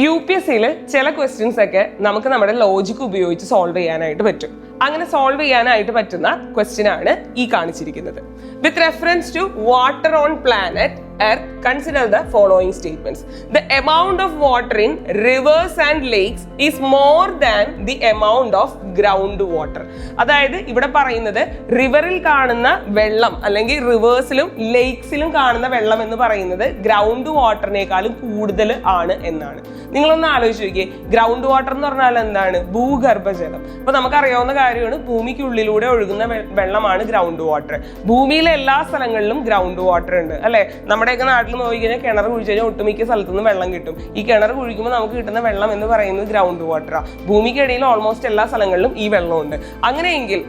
UPSCയിൽ ചില ക്വസ്റ്റ്യൻസ് ഒക്കെ നമുക്ക് നമ്മുടെ ലോജിക് ഉപയോഗിച്ച് സോൾവ് ചെയ്യാനായിട്ട് പറ്റും. അങ്ങനെ സോൾവ് ചെയ്യാനായിട്ട് പറ്റുന്ന ക്വസ്റ്റ്യൻ ആണ് ഈ കാണിച്ചിരിക്കുന്നത്. With reference to water on planet Earth, consider the following statements. The amount of water in rivers and lakes is more than the amount of ground water. അതായത് ഇവിടെ പറയുന്നത് റിവറിൽ കാണുന്ന വെള്ളം അല്ലെങ്കിൽ റിവേഴ്സിലും ലേക്സിലും കാണുന്ന വെള്ളം എന്ന് പറയുന്നത് ഗ്രൗണ്ട് വാട്ടറിനേക്കാളും കൂടുതൽ ആണ് എന്നാണ്. നിങ്ങളൊന്ന് ആലോചിച്ച് നോക്കിയേ, ഗ്രൗണ്ട് വാട്ടർ എന്ന് പറഞ്ഞാൽ എന്താണ്? ഭൂഗർഭജലം. അപ്പൊ നമുക്കറിയാവുന്ന കാര്യമാണ്, ഭൂമിക്കുള്ളിലൂടെ ഒഴുകുന്ന വെള്ളമാണ് ഗ്രൗണ്ട് വാട്ടർ. ഭൂമിയിലെ എല്ലാ സ്ഥലങ്ങളിലും ഗ്രൗണ്ട് വാട്ടർ ഉണ്ട് അല്ലെ. നമ്മുടെയൊക്കെ നാട്ടിൽ നോക്കി കഴിഞ്ഞാൽ കിണർ കുഴിച്ചു കഴിഞ്ഞാൽ ഒട്ടുമിക്ക സ്ഥലത്തുനിന്ന് വെള്ളം കിട്ടും. ഈ കിണർ കുഴിക്കുമ്പോൾ നമുക്ക് കിട്ടുന്ന വെള്ളം എന്ന് പറയുന്നത് ഗ്രൗണ്ട് വാട്ടറാണ്. ഭൂമിക്കിടയിൽ ഓൾമോസ്റ്റ് എല്ലാ സ്ഥലങ്ങളിലും ഈ വെള്ളമുണ്ട്. അങ്ങനെയെങ്കിൽ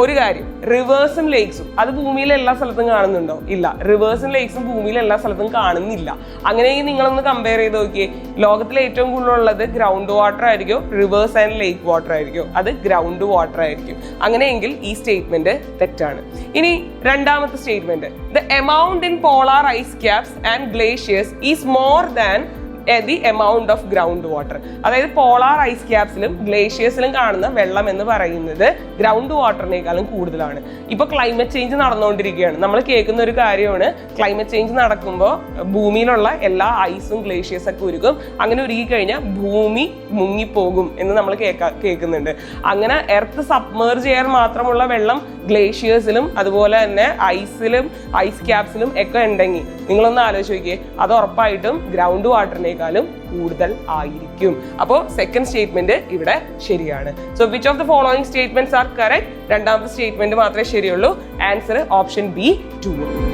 ഒരു കാര്യം, റിവേഴ്സും ലേക്സും അത് ഭൂമിയിലെ എല്ലാ സ്ഥലത്തും കാണുന്നുണ്ടോ? ഇല്ല. റിവേഴ്സും ലേക്സും ഭൂമിയിലെ എല്ലാ സ്ഥലത്തും കാണുന്നില്ല. അങ്ങനെയെങ്കിൽ നിങ്ങളൊന്ന് കമ്പയർ ചെയ്ത് നോക്കിയേ, ലോകത്തിലെ ഏറ്റവും കൂടുതലുള്ളത് ഗ്രൗണ്ട് വാട്ടർ ആയിരിക്കും, റിവേഴ്സ് ആൻഡ് ലേക്ക് വാട്ടർ ആയിരിക്കും, അത് ഗ്രൗണ്ട് വാട്ടർ ആയിരിക്കും. അങ്ങനെയെങ്കിൽ ഈ സ്റ്റേറ്റ്മെന്റ് തെറ്റാണ്. ഇനി രണ്ടാമത്തെ statement, the amount in polar ice caps and glaciers is more than the amount of ground water. അതായത് പോളാർ ഐസ് ക്യാപ്സിലും ഗ്ലേഷ്യേഴ്സിലും കാണുന്ന വെള്ളം എന്ന് പറയുന്നത് ഗ്രൗണ്ട് വാട്ടറിനേക്കാളും കൂടുതലാണ്. ഇപ്പൊ ക്ലൈമറ്റ് ചേഞ്ച് നടന്നുകൊണ്ടിരിക്കുകയാണ്. നമ്മൾ കേൾക്കുന്ന ഒരു കാര്യമാണ്, ക്ലൈമറ്റ് ചേഞ്ച് നടക്കുമ്പോൾ ഭൂമിയിലുള്ള എല്ലാ ഐസും ഗ്ലേഷ്യേഴ്സ് ഒക്കെ ഉരുകും. അങ്ങനെ ഉരുകി കഴിഞ്ഞാൽ ഭൂമി മുങ്ങിപ്പോകും എന്ന് നമ്മൾ കേൾക്കുന്നുണ്ട്. അങ്ങനെ എർത്ത് സബ്മേർജ് ചെയ്യാൻ മാത്രമുള്ള വെള്ളം ഗ്ലേഷ്യേഴ്സിലും അതുപോലെ തന്നെ ഐസിലും ഐസ് ക്യാപ്സിലും ഒക്കെ ഉണ്ടെങ്കിൽ നിങ്ങളൊന്ന് ആലോചിച്ച് നോക്കിയേ, അത് ഉറപ്പായിട്ടും ഗ്രൗണ്ട് വാട്ടറിനേക്കാളും കൂടുതൽ ആയിരിക്കും. അപ്പോൾ സെക്കൻഡ് സ്റ്റേറ്റ്മെന്റ് ഇവിടെ ശരിയാണ്. So which of the following statements are correct? രണ്ടാമത്തെ സ്റ്റേറ്റ്മെന്റ് മാത്രമേ ശരിയുള്ളൂ. Answer option B 2.